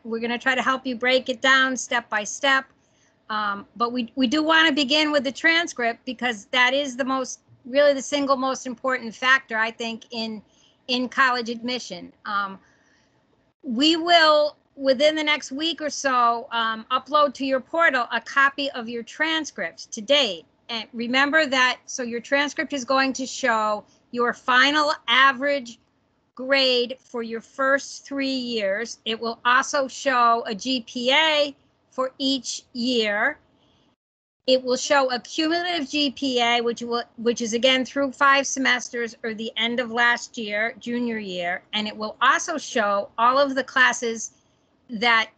We're gonna try to help you break it down step by step. But we do want to begin with the transcript because that is really the single most important factor, I think, in college admission. We will, within the next week or so, upload to your portal a copy of your transcript to date. And remember that, so your transcript is going to show your final average grade for your first 3 years. It will also show a GPA for each year. It will show a cumulative GPA, which is again through 5 semesters or the end of last year, junior year, and it will also show all of the classes that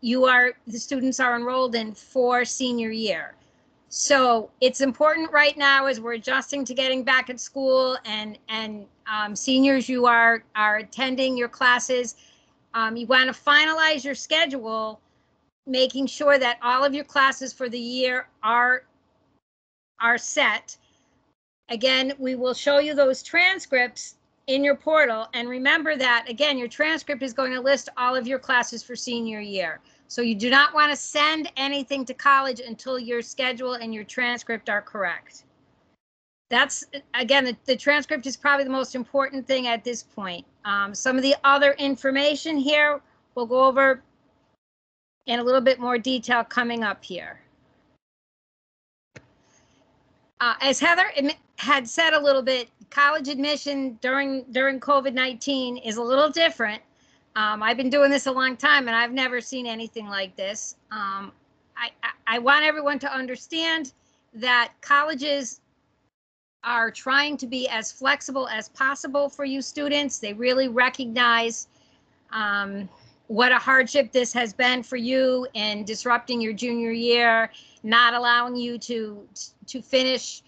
the students are enrolled in for senior year. So it's important right now as we're adjusting to getting back at school and seniors, you are attending your classes. You want to finalize your schedule, making sure that all of your classes for the year are set. Again, we will show you those transcripts in your portal. And remember that, again, your transcript is going to list all of your classes for senior year. So you do not want to send anything to college until your schedule and your transcript are correct. That's, again, the transcript is probably the most important thing at this point. Some of the other information here we'll go over in a little bit more detail coming up here. As Heather had said a little bit, college admission during COVID-19 is a little different. I've been doing this a long time and I've never seen anything like this. I want everyone to understand that colleges are trying to be as flexible as possible for you students. They really recognize what a hardship this has been for you in disrupting your junior year, not allowing you to finish,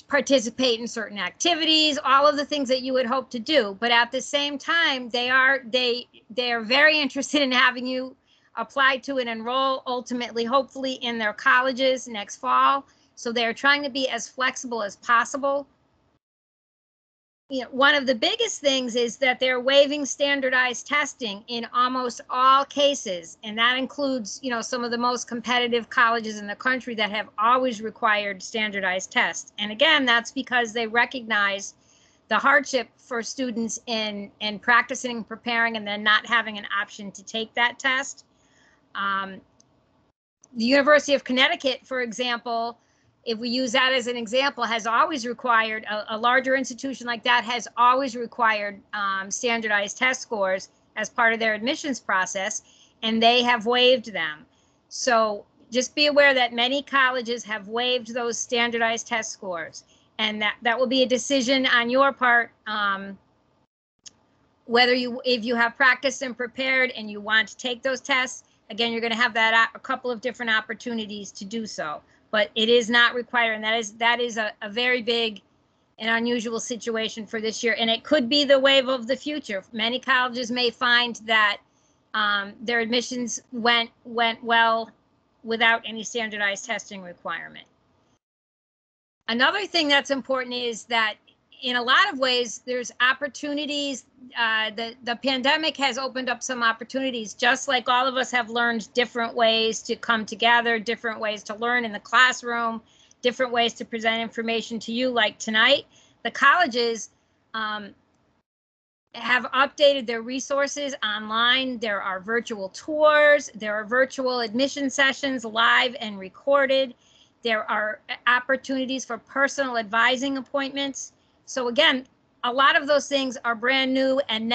participate in certain activities, all of the things that you would hope to do. But at the same time, they are very interested in having you apply to and enroll ultimately, hopefully, in their colleges next fall. So they're trying to be as flexible as possible. You know, one of the biggest things is that they're waiving standardized testing in almost all cases. And that includes, you know, some of the most competitive colleges in the country that have always required standardized tests. And again, that's because they recognize the hardship for students in practicing and preparing and then not having an option to take that test. The University of Connecticut, for example, if we use that as an example, has always required, a larger institution like that has always required standardized test scores as part of their admissions process, and they have waived them. So just be aware that many colleges have waived those standardized test scores, and that will be a decision on your part, if you have practiced and prepared and you want to take those tests. Again, you're going to have a couple of different opportunities to do so. But it is not required, and that is a very big and unusual situation for this year, and it could be the wave of the future. Many colleges may find that their admissions went well without any standardized testing requirement. Another thing that's important is that in a lot of ways, there's opportunities. The pandemic has opened up some opportunities, just like all of us have learned different ways to come together, different ways to learn in the classroom, different ways to present information to you, like tonight. The colleges have updated their resources online. There are virtual tours, there are virtual admission sessions, live and recorded. There are opportunities for personal advising appointments. So again, a lot of those things are brand new and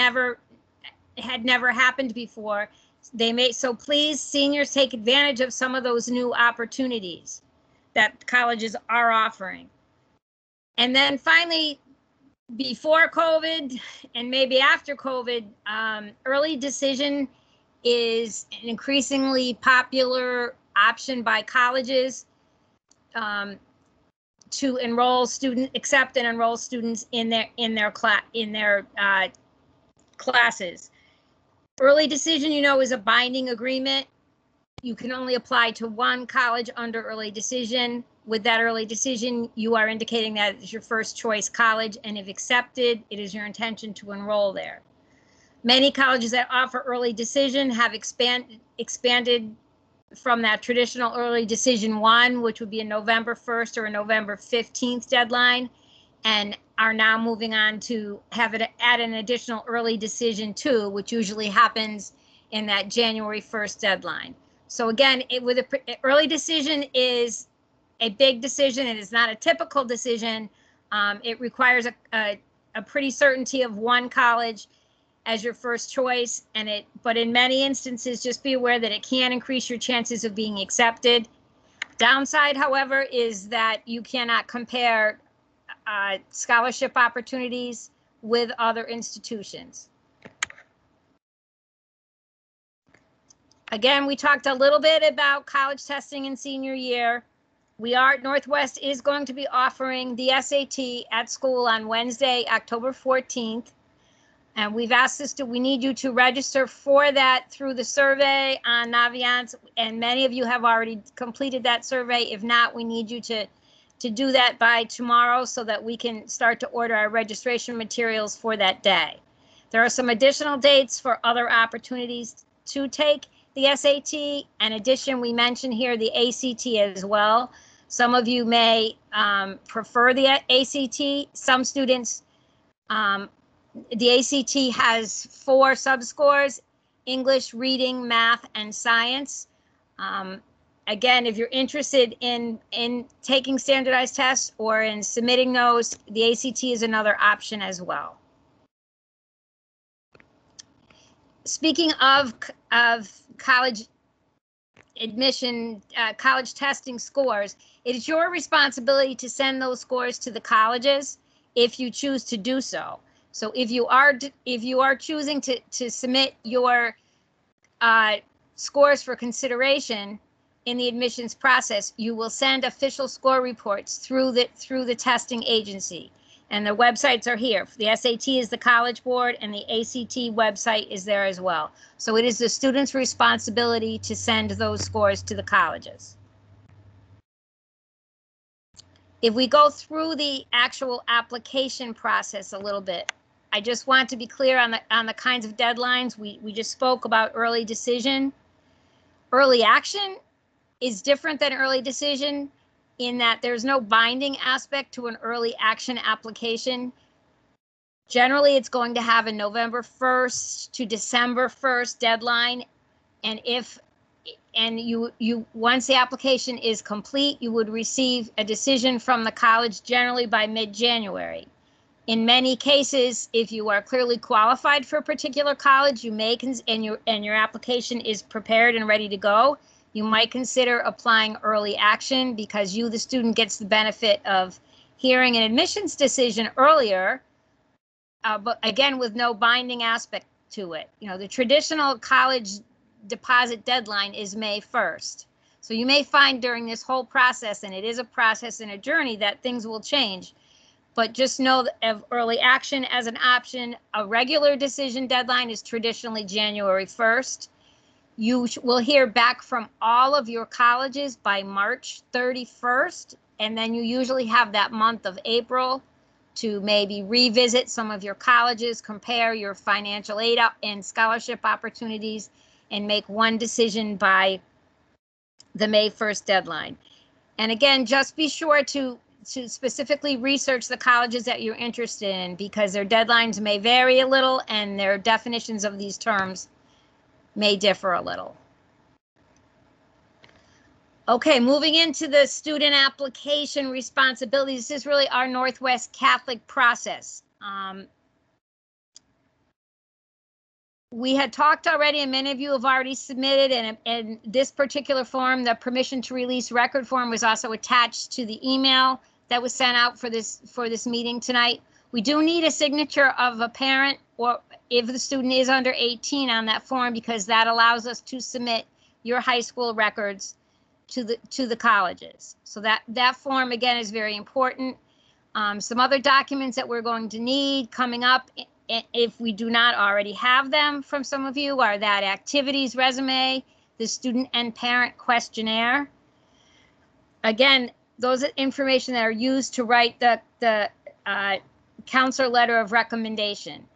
had never happened before. So please, seniors, take advantage of some of those new opportunities that colleges are offering. And then finally, before COVID and maybe after COVID, early decision is an increasingly popular option by colleges to accept and enroll students in their classes. Early decision, you know, is a binding agreement. You can only apply to one college under early decision. With that early decision, you are indicating that it's your first choice college, and if accepted, it is your intention to enroll there. Many colleges that offer early decision have expanded from that traditional early decision 1, which would be a November 1st or a November 15th deadline, and are now moving on to have it add an additional early decision 2, which usually happens in that January 1st deadline. So again, early decision is a big decision. It is not a typical decision. It requires a pretty certainty of one college as your first choice, but in many instances, just be aware that it can increase your chances of being accepted. Downside, however, is that you cannot compare scholarship opportunities with other institutions. Again, we talked a little bit about college testing in senior year. Northwest is going to be offering the SAT at school on Wednesday, October 14th. And we've asked we need you to register for that through the survey on Naviance, and many of you have already completed that survey. If not, we need you to do that by tomorrow so that we can start to order our registration materials for that day. There are some additional dates for other opportunities to take the SAT. In addition, we mentioned here the ACT as well. Some of you may prefer the ACT. Some students, the ACT has 4 subscores: English, reading, math, and science. Again, if you're interested in taking standardized tests or in submitting those, the ACT is another option as well. Speaking of college admission, college testing scores, it is your responsibility to send those scores to the colleges if you choose to do so. So if you are choosing to submit your scores for consideration in the admissions process, you will send official score reports through the testing agency. And the websites are here. The SAT is the College Board, and the ACT website is there as well. So it is the student's responsibility to send those scores to the colleges. If we go through the actual application process a little bit, I just want to be clear on the kinds of deadlines. We just spoke about early decision. Early action is different than early decision in that there's no binding aspect to an early action application. Generally, it's going to have a November 1st to December 1st deadline. And once the application is complete, you would receive a decision from the college generally by mid-January. In many cases, if you are clearly qualified for a particular college, you may, and your application is prepared and ready to go, you might consider applying early action because you, the student, gets the benefit of hearing an admissions decision earlier, but again, with no binding aspect to it. You know, the traditional college deposit deadline is May 1st. So you may find during this whole process, and it is a process and a journey, that things will change. But just know that of early action as an option, a regular decision deadline is traditionally January 1st. You will hear back from all of your colleges by March 31st, and then you usually have that month of April to maybe revisit some of your colleges, compare your financial aid and scholarship opportunities, and make one decision by the May 1st deadline. And again, just be sure to specifically research the colleges that you're interested in, because their deadlines may vary a little and their definitions of these terms may differ a little. Okay, moving into the student application responsibilities. This is really our Northwest Catholic process. We had talked already, and many of you have already submitted, and this particular form, the permission to release record form, was also attached to the email that was sent out for this meeting tonight. We do need a signature of a parent, or if the student is under 18, on that form, because that allows us to submit your high school records to the colleges. So that form, again, is very important. Some other documents that we're going to need coming up, if we do not already have them from some of you, are that activities resume, the student and parent questionnaire. Again, those are information that are used to write the counselor letter of recommendation.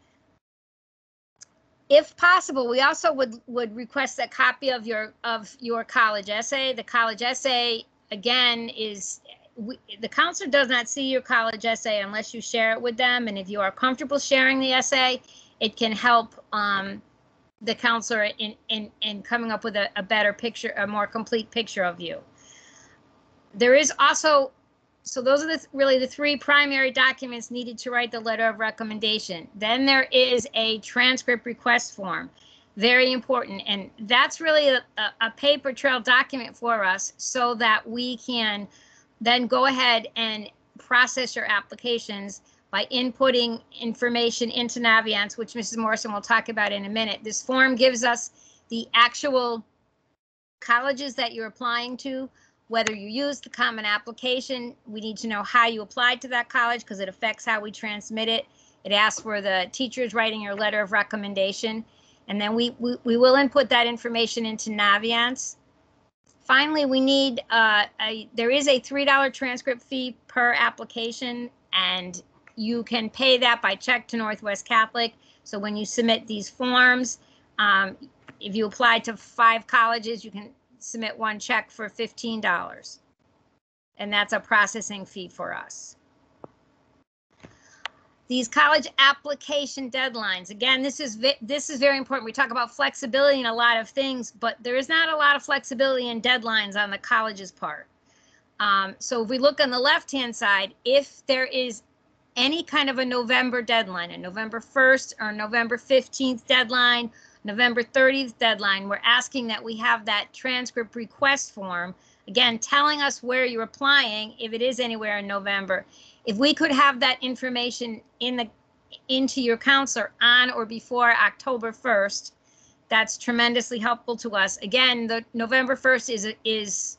If possible, we also would request a copy of your college essay. The college essay, again, is the counselor does not see your college essay unless you share it with them. And if you are comfortable sharing the essay, it can help the counselor in coming up with a better picture, a more complete picture of you. There is also, so those are really the three primary documents needed to write the letter of recommendation. Then there is a transcript request form, very important. And that's really a paper trail document for us so that we can then go ahead and process your applications by inputting information into Naviance, which Mrs. Morrison will talk about in a minute. This form gives us the actual colleges that you're applying to, whether you use the common application. We need to know how you applied to that college because it affects how we transmit it. It asks for the teachers writing your letter of recommendation. And then we will input that information into Naviance. Finally, we need, there is a $3 transcript fee per application, and you can pay that by check to Northwest Catholic. So when you submit these forms, if you apply to 5 colleges, you can submit one check for $15. And that's a processing fee for us. These college application deadlines, again, this is very important. We talk about flexibility in a lot of things, but there is not a lot of flexibility in deadlines on the college's part. So if we look on the left-hand side, if there is any kind of a November deadline, a November 1st or November 15th deadline, November 30th deadline, we're asking that we have that transcript request form, again, telling us where you're applying, if it is anywhere in November. If we could have that information into your counselor on or before October 1st, that's tremendously helpful to us. Again, the November 1st is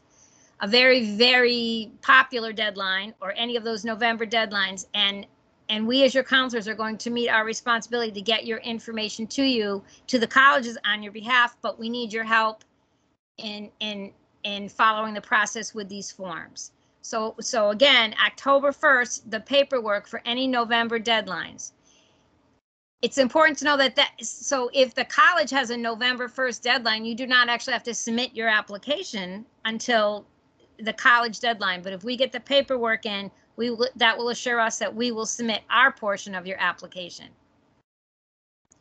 a very, very popular deadline, or any of those November deadlines. And we as your counselors are going to meet our responsibility to get your information to you, to the colleges on your behalf, but we need your help in following the process with these forms. So again, October 1st, the paperwork for any November deadlines. It's important to know so if the college has a November 1st deadline, you do not actually have to submit your application until the college deadline. But if we get the paperwork in, that will assure us that we will submit our portion of your application.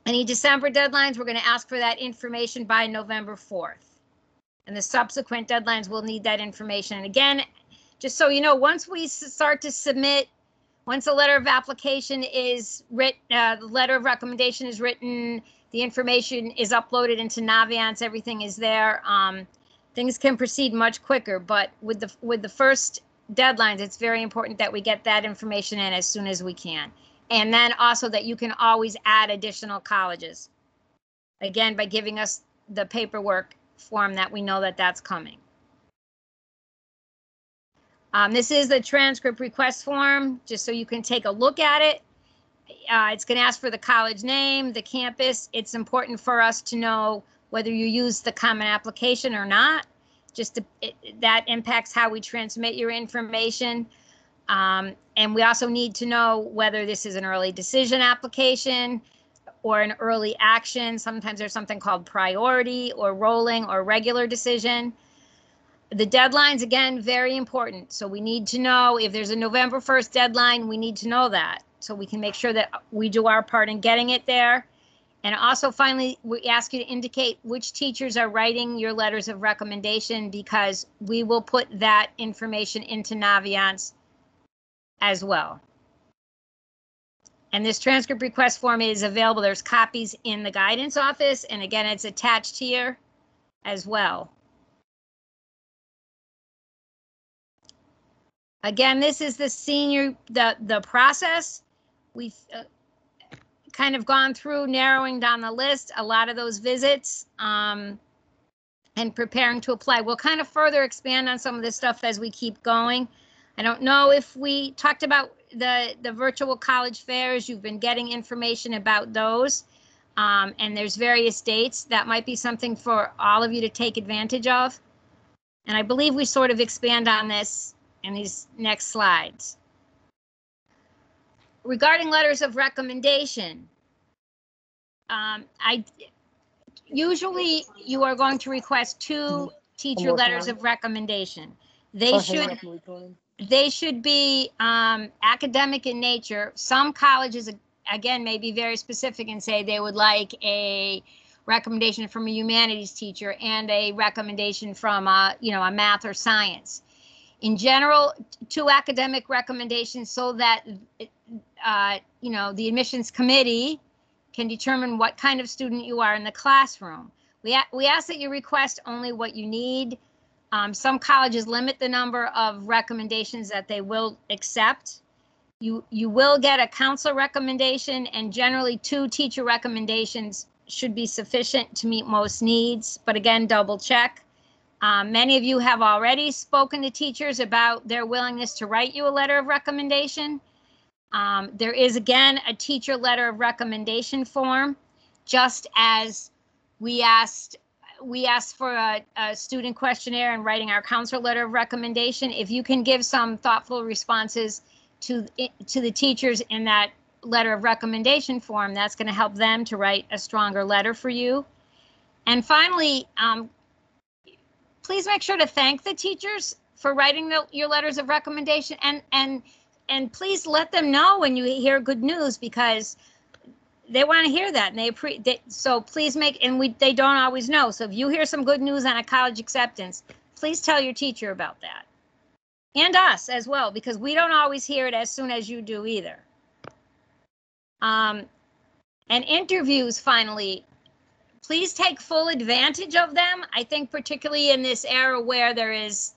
Any December deadlines, we're going to ask for that information by November 4th. And the subsequent deadlines will need that information. And again, just so you know, once we start to submit, once the letter of application is written, the letter of recommendation is written, the information is uploaded into Naviance, everything is there, things can proceed much quicker. But with the first deadlines, it's very important that we get that information in as soon as we can. And then also that you can always add additional colleges, again, by giving us the paperwork form that we know that that's coming. This is the transcript request form, just so you can take a look at it. It's going to ask for the college name, the campus. It's important for us to know whether you use the common application or not. That impacts how we transmit your information. And we also need to know whether this is an early decision application or an early action. Sometimes there's something called priority or rolling or regular decision. The deadlines, again, very important. So we need to know if there's a November 1st deadline, we need to know that so we can make sure that we do our part in getting it there. And also, finally, we ask you to indicate which teachers are writing your letters of recommendation, because we will put that information into Naviance as well. And this transcript request form is available. There's copies in the guidance office. And again, it's attached here as well. Again, this is the process. We've kind of gone through narrowing down the list, a lot of those visits, and preparing to apply. We'll kind of further expand on some of this stuff as we keep going. I don't know if we talked about the virtual college fairs. You've been getting information about those, and there's various dates. That might be something for all of you to take advantage of. And I believe we sort of expand on this in these next slides. Regarding letters of recommendation, Usually you are going to request 2 teacher letters of recommendation. They should be academic in nature. Some colleges, again, may be very specific and say they would like a recommendation from a humanities teacher and a recommendation from a math or science. In general, 2 academic recommendations so that the admissions committee can determine what kind of student you are in the classroom. We ask that you request only what you need. Some colleges limit the number of recommendations that they will accept. You will get a counselor recommendation, and generally 2 teacher recommendations should be sufficient to meet most needs, but again, double check. Many of you have already spoken to teachers about their willingness to write you a letter of recommendation. There is, again, a teacher letter of recommendation form, just as we asked for a student questionnaire and writing our counselor letter of recommendation. If you can give some thoughtful responses to the teachers in that letter of recommendation form, that's going to help them to write a stronger letter for you. And finally, please make sure to thank the teachers for writing your letters of recommendation, and please let them know when you hear good news, because they want to hear that, and so please they don't always know. So if you hear some good news on a college acceptance, please tell your teacher about that, and us as well, because we don't always hear it as soon as you do either. And interviews, finally, please take full advantage of them. I think particularly in this era where there is,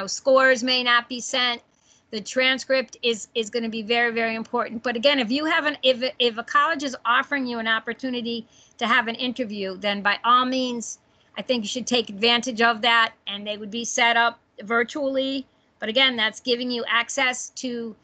scores may not be sent. The transcript is going to be very, very important. But again, if a college is offering you an opportunity to have an interview, then by all means, I think you should take advantage of that, and they would be set up virtually. But again, that's giving you access to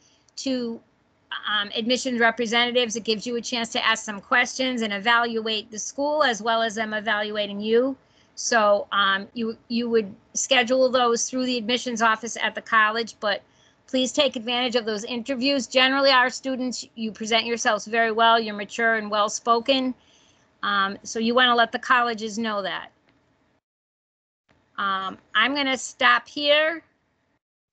admissions representatives. It gives you a chance to ask some questions and evaluate the school as well as them evaluating you. So you would schedule those through the admissions office at the college, but please take advantage of those interviews. Generally, our students, you present yourselves very well. You're mature and well-spoken. So you want to let the colleges know that. I'm going to stop here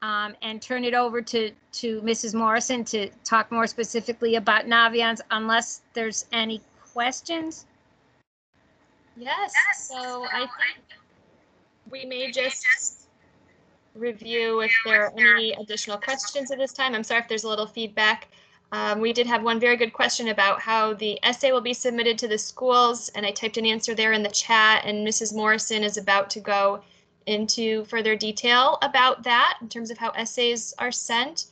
and turn it over to Mrs. Morrison to talk more specifically about Naviance, unless there's any questions. Yes, so I think we may just review if there are any additional questions at this time. I'm sorry if there's a little feedback. We did have one very good question about how the essay will be submitted to the schools, and I typed an answer there in the chat, and Mrs. Morrison is about to go into further detail about that in terms of how essays are sent.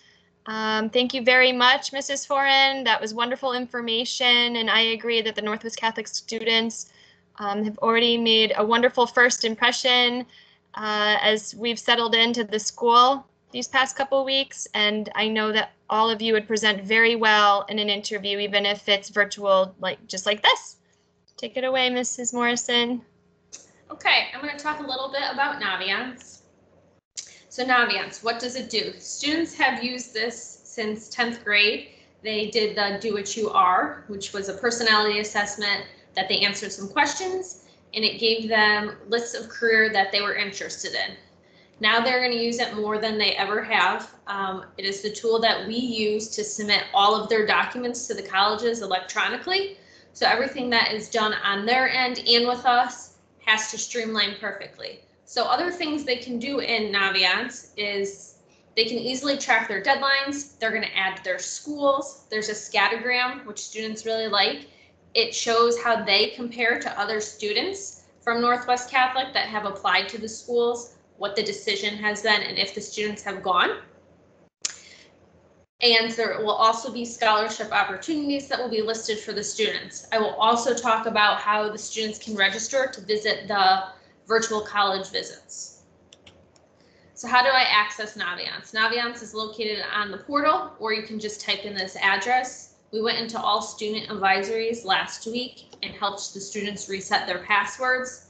Thank you very much, Mrs. Foran. That was wonderful information, and I agree that the Northwest Catholic students have already made a wonderful first impression as we've settled into the school these past couple weeks, and I know that all of you would present very well in an interview, even if it's virtual, just like this. Take it away, Mrs. Morrison. Okay, I'm going to talk a little bit about Naviance. So Naviance, what does it do? Students have used this since 10th grade. They did the Do What You Are, which was a personality assessment that they answered some questions, and it gave them lists of career that they were interested in. Now they're going to use it more than they ever have. It is the tool that we use to submit all of their documents to the colleges electronically. So everything that is done on their end and with us has to streamline perfectly. So other things they can do in Naviance is they can easily track their deadlines. They're going to add their schools. There's a scattergram, which students really like. It shows how they compare to other students from Northwest Catholic that have applied to the schools, what the decision has been, and if the students have gone. And there will also be scholarship opportunities that will be listed for the students. I will also talk about how the students can register to visit the virtual college visits. So how do I access Naviance? Naviance is located on the portal, or you can just type in this address. We went into all student advisories last week and helped the students reset their passwords.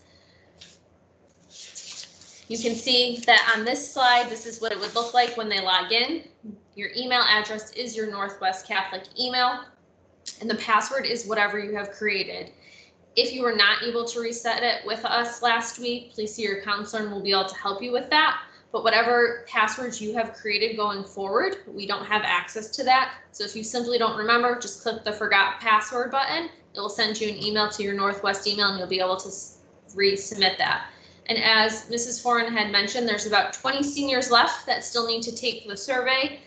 You can see that on this slide, this is what it would look like when they log in. Your email address is your Northwest Catholic email. and the password is whatever you have created. If you were not able to reset it with us last week, please see your counselor and we'll be able to help you with that. But whatever passwords you have created going forward, we don't have access to that. So if you simply don't remember, just click the forgot password button. It will send you an email to your Northwest email and you'll be able to resubmit that. And as Mrs. Foran had mentioned, there's about 20 seniors left that still need to take the survey.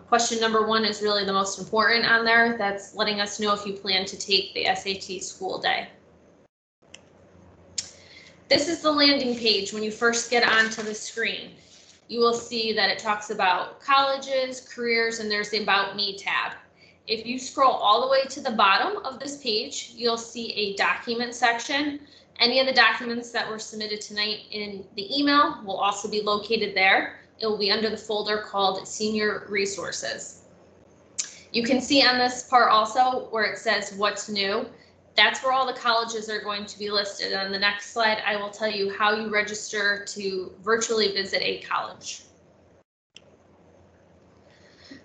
Question number 1 is really the most important on there. That's letting us know if you plan to take the SAT school day. This is the landing page when you first get onto the screen. You will see that it talks about colleges, careers, and there's the About Me tab. If you scroll all the way to the bottom of this page, you'll see a document section. Any of the documents that were submitted tonight in the email will also be located there. It will be under the folder called Senior Resources. You can see on this part also where it says what's new. That's where all the colleges are going to be listed. On the next slide, I will tell you how you register to virtually visit a college.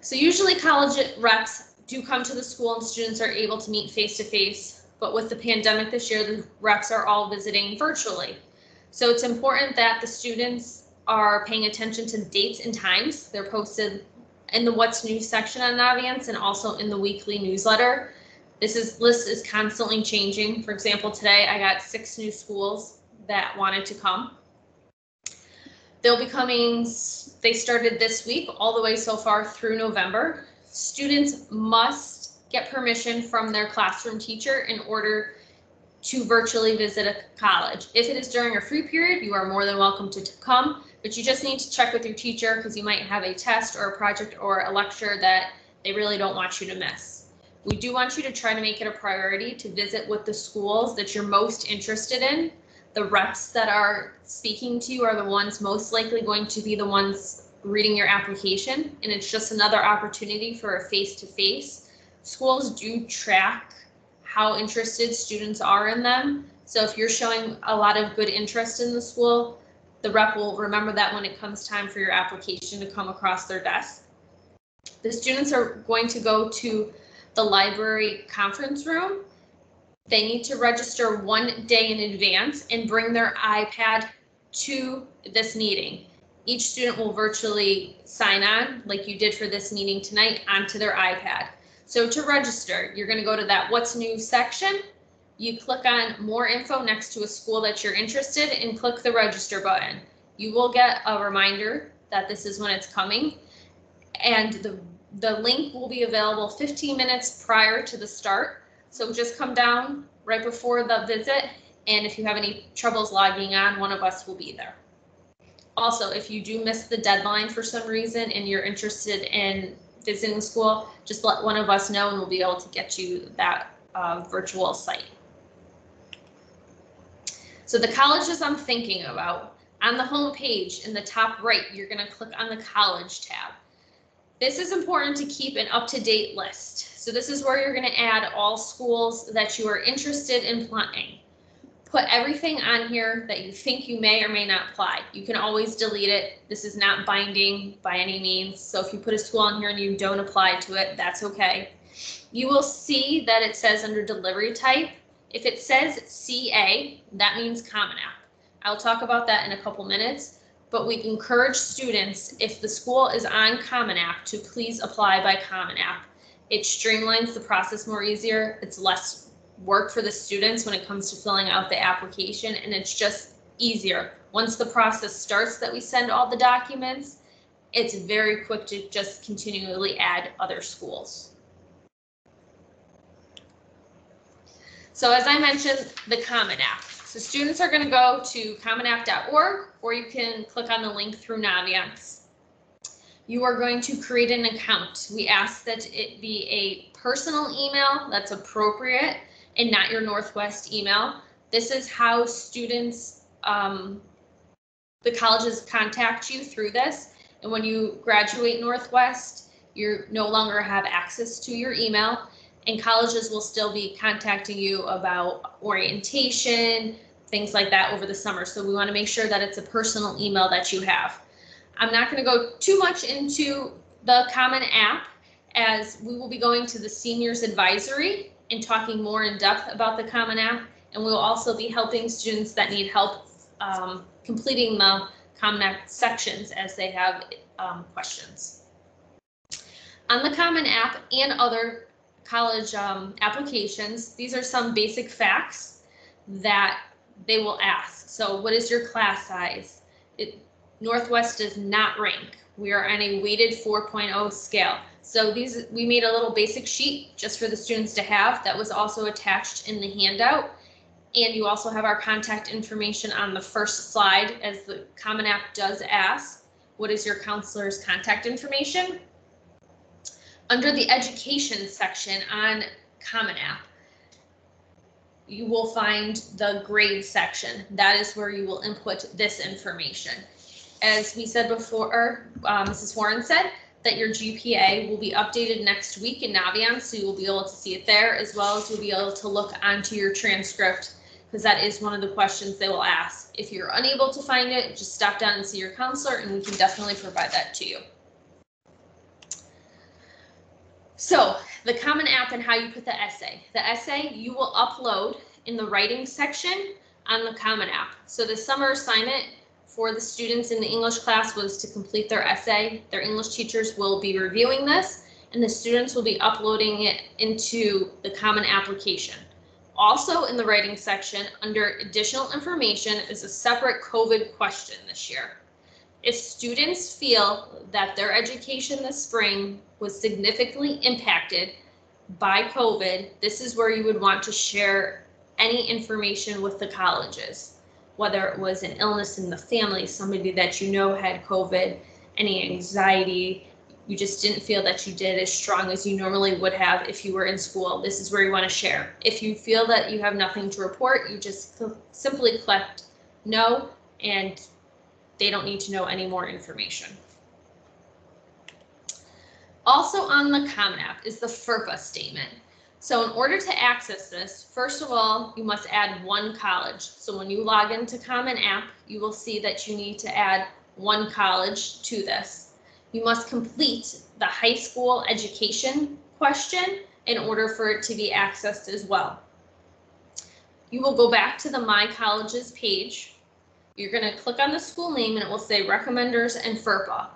So usually college reps do come to the school and students are able to meet face-to-face, but with the pandemic this year, the reps are all visiting virtually. So it's important that the students are paying attention to dates and times. They're posted in the What's New section on Naviance and also in the weekly newsletter. This list is constantly changing. For example, today I got 6 new schools that wanted to come. They'll be coming, they started this week all the way so far through November. Students must get permission from their classroom teacher in order to virtually visit a college. If it is during a free period, you are more than welcome to come, but you just need to check with your teacher because you might have a test or a project or a lecture that they really don't want you to miss. We do want you to try to make it a priority to visit with the schools that you're most interested in. The reps that are speaking to you are the ones most likely going to be the ones reading your application, and it's just another opportunity for a face-to-face. Schools do track how interested students are in them. So if you're showing a lot of good interest in the school, the rep will remember that when it comes time for your application to come across their desk. The students are going to go to the library conference room. They need to register 1 day in advance and bring their iPad to this meeting. Each student will virtually sign on, like you did for this meeting tonight, onto their iPad. So to register, you're going to go to that What's New section. You click on More Info next to a school that you're interested in and click the Register button. You will get a reminder that this is when it's coming, and the link will be available 15 minutes prior to the start. So just come down right before the visit, and if you have any troubles logging on, one of us will be there. Also, if you do miss the deadline for some reason and you're interested in visiting the school, just let one of us know and we'll be able to get you that virtual site. So the colleges I'm thinking about, on the home page in the top right, you're going to click on the college tab. This is important to keep an up-to-date list. So this is where you're going to add all schools that you are interested in applying. Put everything on here that you think you may or may not apply. You can always delete it. This is not binding by any means. So if you put a school on here and you don't apply to it, that's okay. You will see that it says under delivery type. If it says CA, that means Common App. I'll talk about that in a couple minutes, but we encourage students, if the school is on Common App, to please apply by Common App. It streamlines the process more easier. It's less work for the students when it comes to filling out the application, and it's just easier. Once the process starts that we send all the documents, it's very quick to just continually add other schools. So as I mentioned, the Common App. So students are going to go to commonapp.org, or you can click on the link through Naviance. You are going to create an account. We ask that it be a personal email that's appropriate and not your Northwest email. This is how students, the colleges contact you through this. And when you graduate Northwest, you no longer have access to your email, and colleges will still be contacting you about orientation, things like that over the summer. So we want to make sure that it's a personal email that you have. I'm not going to go too much into the Common App. as we will be going to the seniors advisory and talking more in depth about the Common App, and we will also be helping students that need help completing the Common App sections as they have questions. On the Common App and other college applications, these are some basic facts that they will ask. So what is your class size? Northwest does not rank. We are on a weighted 4.0 scale. So we made a little basic sheet just for the students to have that was also attached in the handout. And you also have our contact information on the first slide, as the Common App does ask, what is your counselor's contact information? Under the education section on Common App, you will find the grade section. That is where you will input this information. As we said before, Mrs. Warren said that your GPA will be updated next week in Naviance, so you will be able to see it there, as well as you'll be able to look onto your transcript, because that is one of the questions they will ask. If you're unable to find it, just stop down and see your counselor, and we can definitely provide that to you. So the Common App and how you put the essay. The essay you will upload in the writing section on the Common App. So the summer assignment for the students in the English class was to complete their essay. Their English teachers will be reviewing this, and the students will be uploading it into the Common Application. Also in the writing section, under additional information, is a separate COVID question this year. If students feel that their education this spring was significantly impacted by COVID, this is where you would want to share any information with the colleges, whether it was an illness in the family, somebody that you know had COVID, any anxiety, you just didn't feel that you did as strong as you normally would have if you were in school. This is where you want to share. If you feel that you have nothing to report, you just simply click no, and they don't need to know any more information. Also on the Common App is the FERPA Statement. So in order to access this, first of all, you must add one college. So when you log into Common App, you will see that you need to add one college to this. You must complete the high school education question in order for it to be accessed as well. You will go back to the My Colleges page. You're going to click on the school name and it will say Recommenders and FERPA.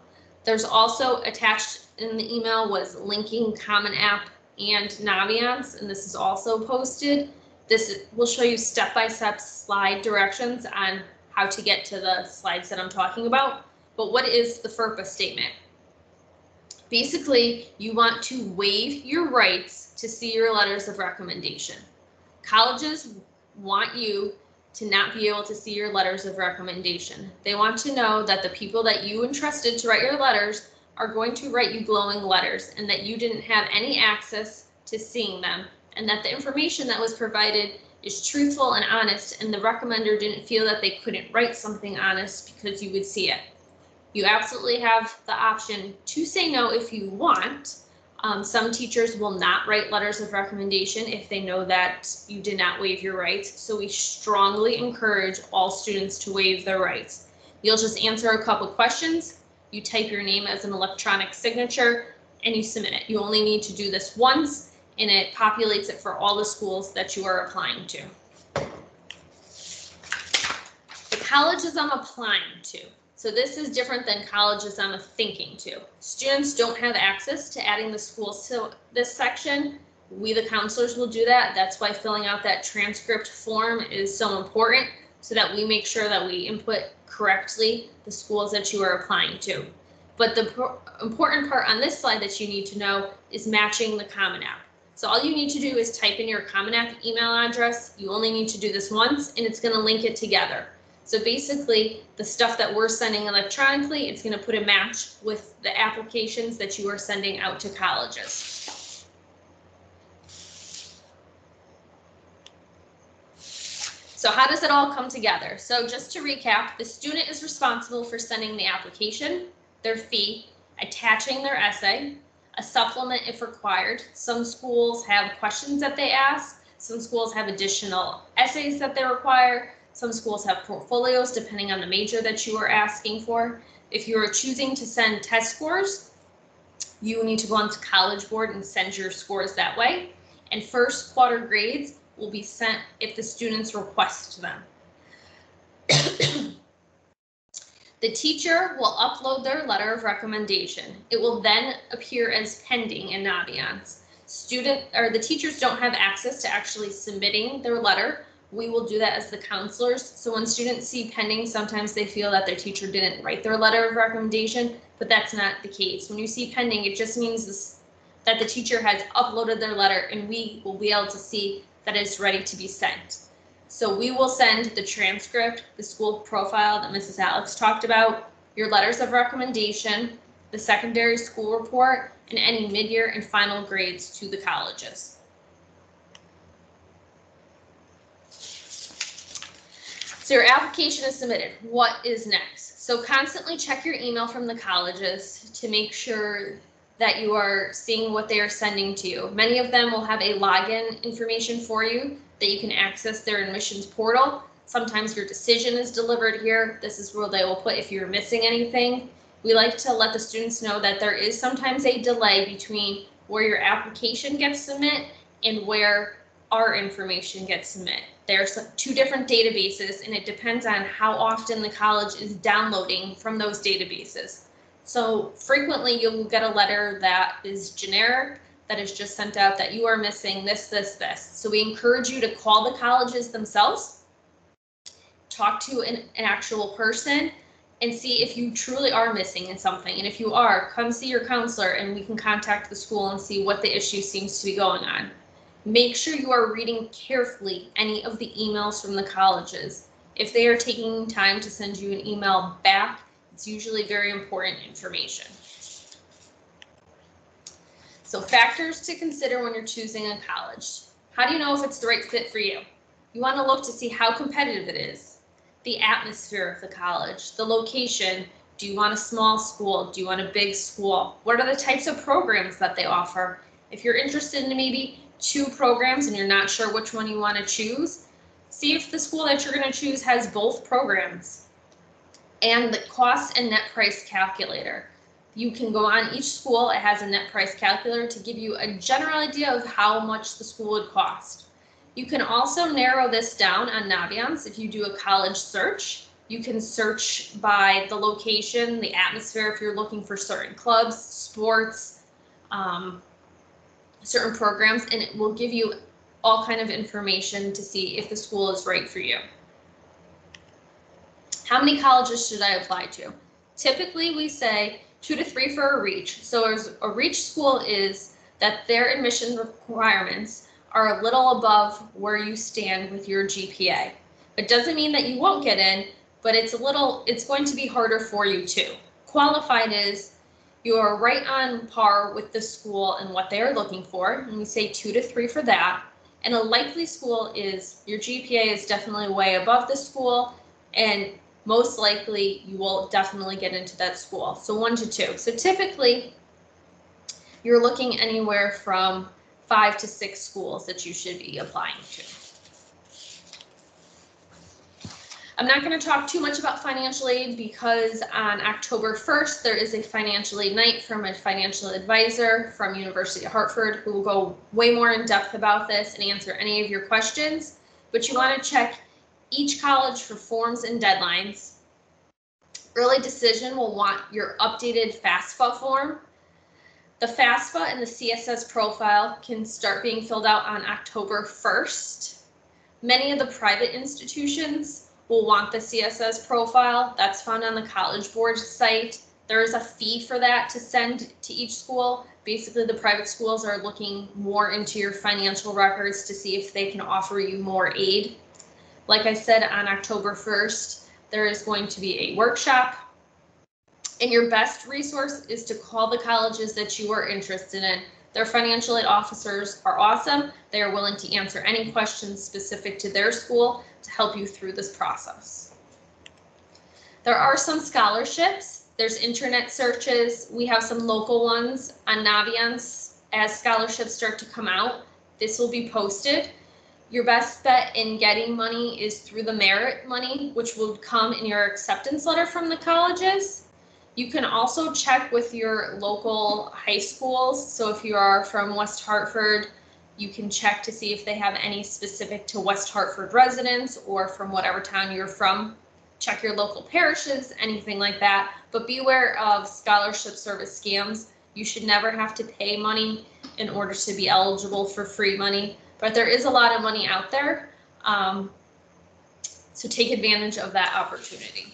There's also attached in the email was linking Common App and Naviance, and this is also posted. This will show you step-by-step slide directions on how to get to the slides that I'm talking about. But what is the FERPA statement? Basically, you want to waive your rights to see your letters of recommendation. Colleges want you to not be able to see your letters of recommendation. They want to know that the people that you entrusted to write your letters are going to write you glowing letters, and that you didn't have any access to seeing them, and that the information that was provided is truthful and honest, and the recommender didn't feel that they couldn't write something honest because you would see it. You absolutely have the option to say no if you want. Some teachers will not write letters of recommendation if they know that you did not waive your rights, so we strongly encourage all students to waive their rights. You'll just answer a couple questions, you type your name as an electronic signature, and you submit it. You only need to do this once, and it populates it for all the schools that you are applying to. The colleges I'm applying to. So this is different than colleges I'm thinking to. Students don't have access to adding the schools to this section. We, the counselors, will do that. That's why filling out that transcript form is so important, so that we make sure that we input correctly the schools that you are applying to. But the important part on this slide that you need to know is matching the Common App. So all you need to do is type in your Common App email address. You only need to do this once, and it's going to link it together. So basically, the stuff that we're sending electronically, it's going to put a match with the applications that you are sending out to colleges. So how does it all come together? So just to recap, the student is responsible for sending the application, their fee, attaching their essay, a supplement if required. Some schools have questions that they ask. Some schools have additional essays that they require. Some schools have portfolios depending on the major that you are asking for. If you are choosing to send test scores, You need to go onto College Board and send your scores that way. And first quarter grades will be sent if the students request them. The teacher will upload their letter of recommendation. It will then appear as pending in Naviance. The teachers don't have access to actually submitting their letter. We will do that as the counselors. So when students see pending, sometimes they feel that their teacher didn't write their letter of recommendation, but that's not the case. When you see pending, it just means that the teacher has uploaded their letter and we will be able to see that it's ready to be sent. So we will send the transcript, the school profile that Mrs. Alix talked about, your letters of recommendation, the secondary school report, and any mid-year and final grades to the colleges. So your application is submitted. What is next? So constantly check your email from the colleges to make sure that you are seeing what they are sending to you. Many of them will have a login information for you that you can access their admissions portal. Sometimes your decision is delivered here. This is where they will put if you're missing anything. We like to let the students know that there is sometimes a delay between where your application gets submitted and where our information gets submitted. There's two different databases and it depends on how often the college is downloading from those databases. So frequently you'll get a letter that is generic, that is just sent out that you are missing this, this, this. So we encourage you to call the colleges themselves, talk to an actual person, and see if you truly are missing in something. And if you are, come see your counselor and we can contact the school and see what the issue seems to be going on. Make sure you are reading carefully any of the emails from the colleges. If they are taking time to send you an email back, it's usually very important information. So factors to consider when you're choosing a college. How do you know if it's the right fit for you? You want to look to see how competitive it is, the atmosphere of the college, the location. Do you want a small school? Do you want a big school? What are the types of programs that they offer? If you're interested in maybe 2 programs and you're not sure which one you want to choose, see if the school that you're going to choose has both programs. And the cost and net price calculator. You can go on each school, it has a net price calculator to give you a general idea of how much the school would cost. You can also narrow this down on Naviance. If you do a college search, you can search by the location, the atmosphere, if you're looking for certain clubs, sports, certain programs, and it will give you all kind of information to see if the school is right for you. How many colleges should I apply to? Typically, we say 2 to 3 for a reach. So a reach school is that their admission requirements are a little above where you stand with your GPA. It doesn't mean that you won't get in, but it's going to be harder for you too. Qualified is you are right on par with the school and what they are looking for, and we say 2 to 3 for that. And a likely school is your GPA is definitely way above the school, and most likely you will definitely get into that school. So 1 to 2. So typically you're looking anywhere from 5 to 6 schools that you should be applying to. I'm not going to talk too much about financial aid because on October 1st, there is a financial aid night from a financial advisor from University of Hartford who will go way more in depth about this and answer any of your questions. But you want to check each college for forms and deadlines. Early decision will want your updated FAFSA form. The FAFSA and the CSS profile can start being filled out on October 1st. Many of the private institutions will want the CSS profile. That's found on the College Board site. There is a fee for that to send to each school. Basically, the private schools are looking more into your financial records to see if they can offer you more aid. Like I said, on October 1st, there is going to be a workshop. And your best resource is to call the colleges that you are interested in. Their financial aid officers are awesome. They are willing to answer any questions specific to their school to help you through this process. There are some scholarships. There's internet searches. We have some local ones on Naviance. As scholarships start to come out, this will be posted. Your best bet in getting money is through the merit money, which will come in your acceptance letter from the colleges. You can also check with your local high schools. So if you are from West Hartford, you can check to see if they have any specific to West Hartford residents or from whatever town you're from. Check your local parishes, anything like that. But beware of scholarship service scams. You should never have to pay money in order to be eligible for free money. But there is a lot of money out there. So take advantage of that opportunity.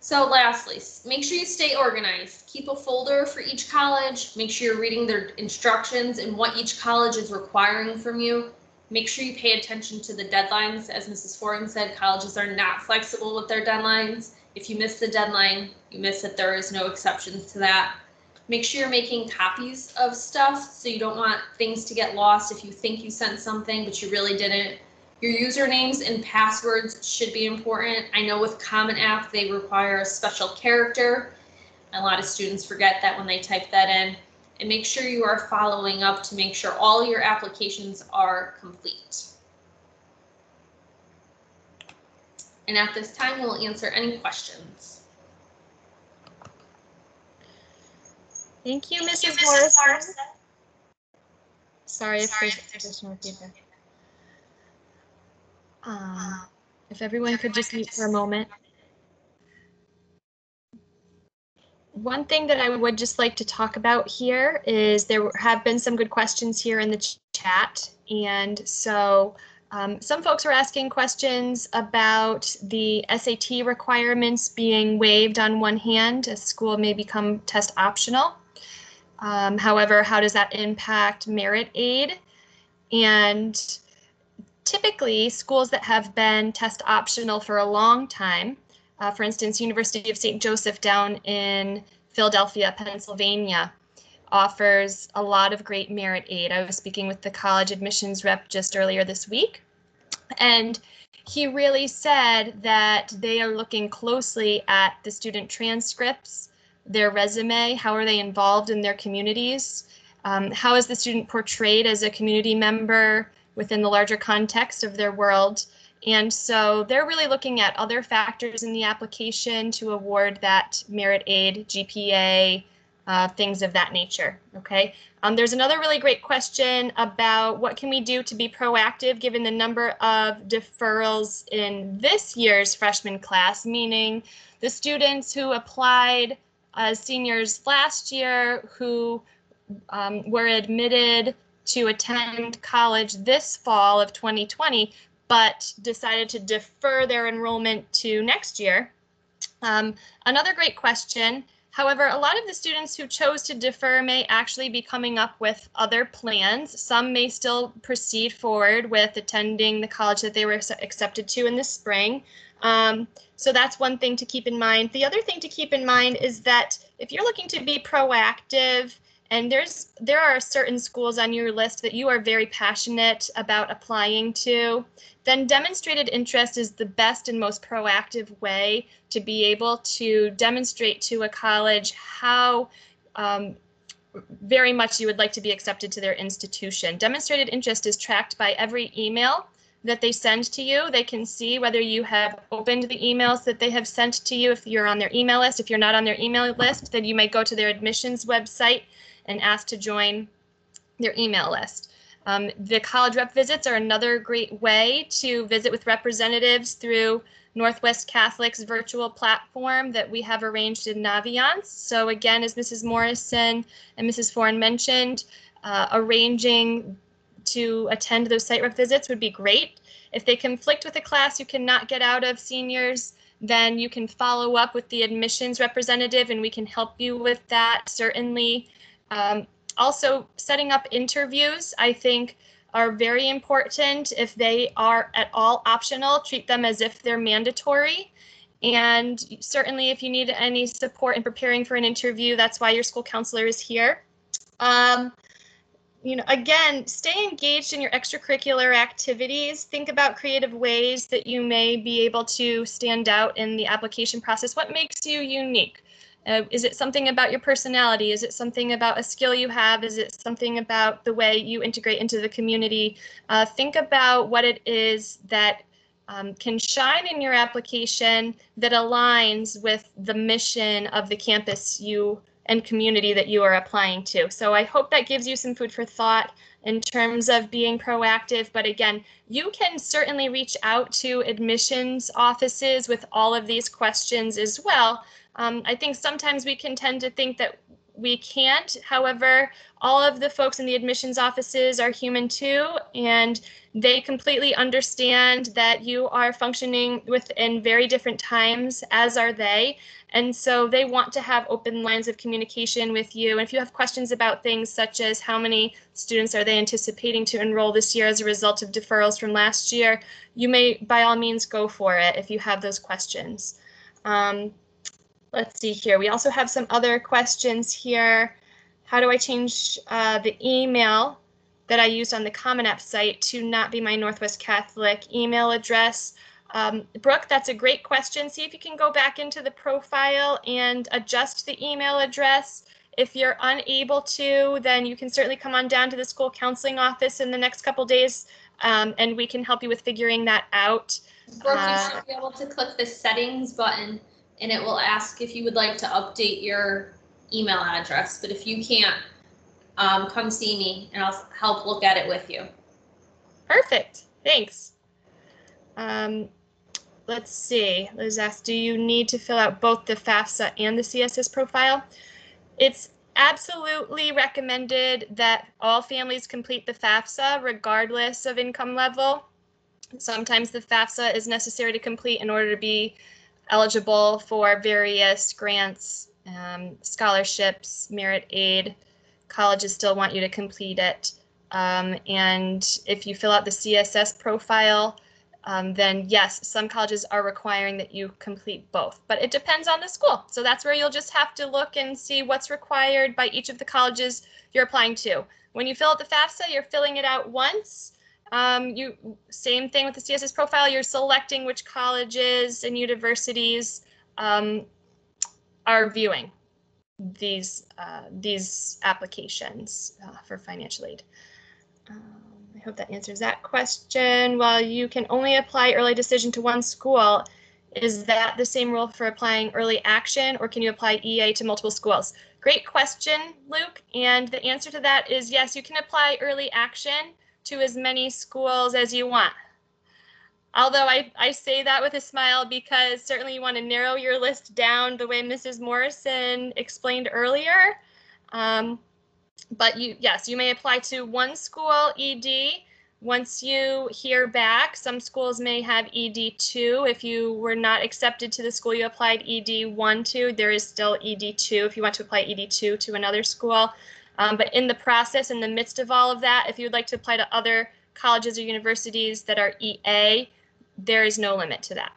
So lastly, make sure you stay organized. Keep a folder for each college. Make sure you're reading their instructions and what each college is requiring from you. Make sure you pay attention to the deadlines. As Mrs. Foran said, colleges are not flexible with their deadlines. If you miss the deadline, you miss it. There is no exceptions to that. Make sure you're making copies of stuff so you don't want things to get lost if you think you sent something but you really didn't. Your usernames and passwords should be important. I know with Common App, they require a special character. A lot of students forget that when they type that in. And make sure you are following up to make sure all your applications are complete. And at this time, we'll answer any questions. Thank you, Mrs. Morrison. Sorry if there's additional feedback. If everyone could just mute for a moment. One thing that I would just like to talk about here is there have been some good questions here in the chat. And so some folks are asking questions about the SAT requirements being waived on one hand. A school may become test optional. However, how does that impact merit aid? And typically, schools that have been test optional for a long time, for instance, University of St. Joseph down in Philadelphia, Pennsylvania, offers a lot of great merit aid. I was speaking with the college admissions rep just earlier this week, and he really said that they are looking closely at the student transcripts, their resume, how are they involved in their communities, how is the student portrayed as a community member within the larger context of their world. And so they're really looking at other factors in the application to award that merit aid, GPA, things of that nature, okay? There's another really great question about what can we do to be proactive given the number of deferrals in this year's freshman class, meaning the students who applied as seniors last year who were admitted to attend college this fall of 2020, but decided to defer their enrollment to next year. Another great question. However, a lot of the students who chose to defer may actually be coming up with other plans. Some may still proceed forward with attending the college that they were accepted to in the spring. So that's one thing to keep in mind. The other thing to keep in mind is that if you're looking to be proactive, and there are certain schools on your list that you are very passionate about applying to, then demonstrated interest is the best and most proactive way to be able to demonstrate to a college how very much you would like to be accepted to their institution. Demonstrated interest is tracked by every email that they send to you. They can see whether you have opened the emails that they have sent to you if you're on their email list. If you're not on their email list, then you might go to their admissions website and ask to join their email list. The college rep visits are another great way to visit with representatives through Northwest Catholic's virtual platform that we have arranged in Naviance. So again, as Mrs. Morrison and Mrs. Foran mentioned, arranging to attend those site rep visits would be great. If they conflict with a class you cannot get out of, seniors, then you can follow up with the admissions representative and we can help you with that, certainly. Also, setting up interviews, I think, are very important. If they are at all optional, treat them as if they're mandatory. And certainly if you need any support in preparing for an interview, that's why your school counselor is here. Again, stay engaged in your extracurricular activities. Think about creative ways that you may be able to stand out in the application process. What makes you unique? Is it something about your personality? Is it something about a skill you have? Is it something about the way you integrate into the community? Think about what it is that can shine in your application that aligns with the mission of the campus and community that you are applying to. So I hope that gives you some food for thought in terms of being proactive. But again, you can certainly reach out to admissions offices with all of these questions as well. I think sometimes we can tend to think that we can't. However, all of the folks in the admissions offices are human too, and they completely understand that you are functioning within very different times, as are they. And so they want to have open lines of communication with you. And if you have questions about things such as how many students are they anticipating to enroll this year as a result of deferrals from last year, you may by all means go for it if you have those questions. Let's see here. We also have some other questions here. How do I change the email that I used on the Common App site to not be my Northwest Catholic email address? Brooke, that's a great question. See if you can go back into the profile and adjust the email address. If you're unable to, then you can certainly come on down to the school counseling office in the next couple days, and we can help you with figuring that out. Brooke, you should be able to click the settings button, and it will ask if you would like to update your email address. But if you can't, come see me and I'll help look at it with you. Perfect. Thanks. Let's see. Liz asked, do you need to fill out both the FAFSA and the CSS profile? It's absolutely recommended that all families complete the FAFSA regardless of income level. Sometimes the FAFSA is necessary to complete in order to be eligible for various grants, scholarships, merit aid. Colleges still want you to complete it. And if you fill out the CSS profile, then yes, some colleges are requiring that you complete both, but it depends on the school. So that's where you'll just have to look and see what's required by each of the colleges you're applying to. When you fill out the FAFSA, you're filling it out once. Same thing with the CSS profile, you're selecting which colleges and universities are viewing these applications for financial aid. I hope that answers that question. While you can only apply early decision to one school, is that the same rule for applying early action, or can you apply EA to multiple schools? Great question, Luke. And the answer to that is yes, you can apply early action to as many schools as you want. Although I say that with a smile because certainly you want to narrow your list down the way Mrs. Morrison explained earlier. But yes, you may apply to one school ED. Once you hear back, some schools may have ED2. If you were not accepted to the school you applied ED1 to, there is still ED2 if you want to apply ED2 to another school. But in the process, in the midst of all of that, if you would like to apply to other colleges or universities that are EA, there is no limit to that.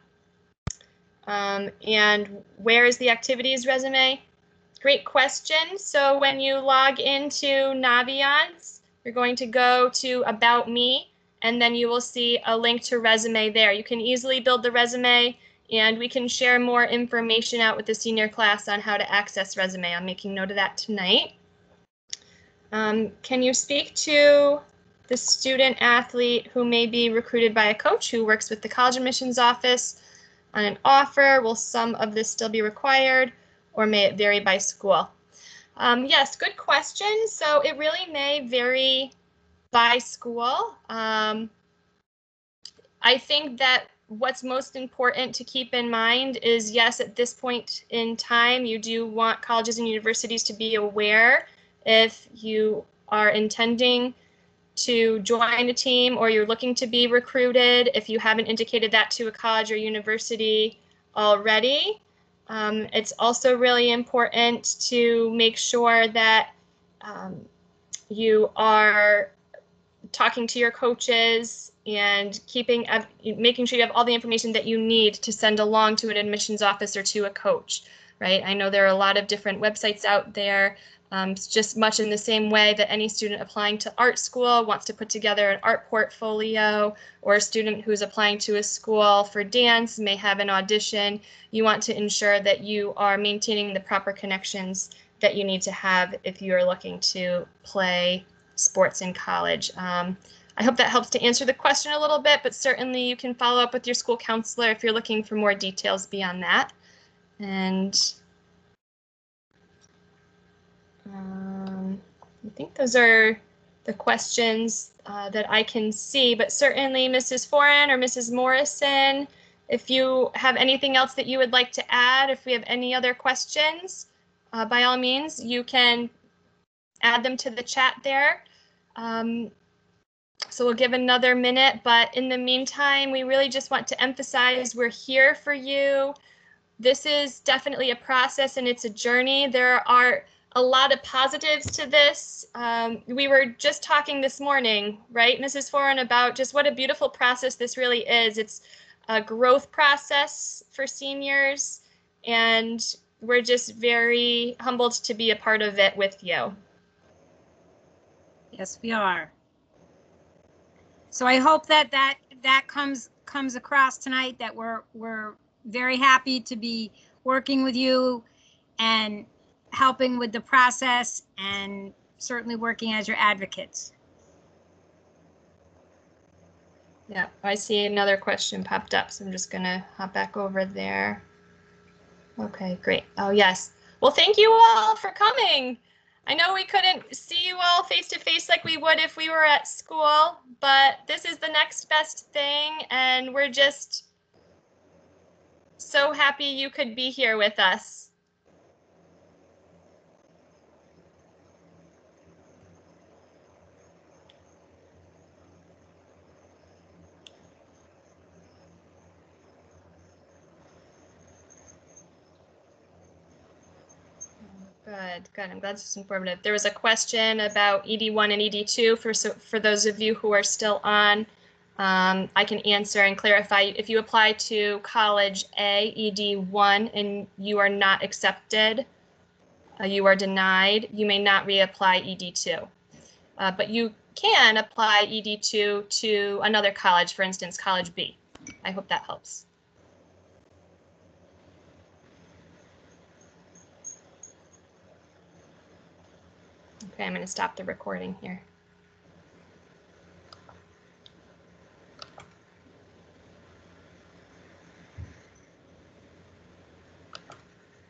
And where is the activities resume? Great question. So when you log into Naviance, you're going to go to About Me, and then you will see a link to resume there. You can easily build the resume, and we can share more information out with the senior class on how to access resume. I'm making note of that tonight. Can you speak to the student athlete who may be recruited by a coach who works with the college admissions office on an offer? Will some of this still be required, or may it vary by school? Yes, good question. So it really may vary by school. I think that what's most important to keep in mind is, yes, at this point in time, you do want colleges and universities to be aware if you are intending to join a team or you're looking to be recruited, if you haven't indicated that to a college or university already. It's also really important to make sure that you are talking to your coaches and making sure you have all the information that you need to send along to an admissions office or to a coach, right? I know there are a lot of different websites out there. Just much in the same way that any student applying to art school wants to put together an art portfolio, or a student who's applying to a school for dance may have an audition, you want to ensure that you are maintaining the proper connections that you need to have if you're looking to play sports in college. I hope that helps to answer the question a little bit, but certainly you can follow up with your school counselor if you're looking for more details beyond that. And I think those are the questions that I can see, but certainly Mrs. Foran or Mrs. Morrison, if you have anything else that you would like to add, if we have any other questions, by all means, you can add them to the chat there. So we'll give another minute, but in the meantime, we really just want to emphasize we're here for you. This is definitely a process and it's a journey. There are a lot of positives to this. We were just talking this morning, right, Mrs. Foran, about just what a beautiful process this really is. It's a growth process for seniors, and we're just very humbled to be a part of it with you. Yes, we are. So I hope that comes across tonight, that we're very happy to be working with you and helping with the process, and certainly working as your advocates. Yeah, I see another question popped up, so I'm just gonna hop back over there. Okay, great. Oh, yes. Well, thank you all for coming. I know we couldn't see you all face to face like we would if we were at school, but this is the next best thing, and we're just so happy you could be here with us. Good, good. I'm glad this is informative. There was a question about ED1 and ED2 for those of you who are still on. I can answer and clarify. If you apply to College A, ED1, and you are not accepted, you are denied, you may not reapply ED2. But you can apply ED2 to another college, for instance, College B. I hope that helps. Okay, I'm going to stop the recording here.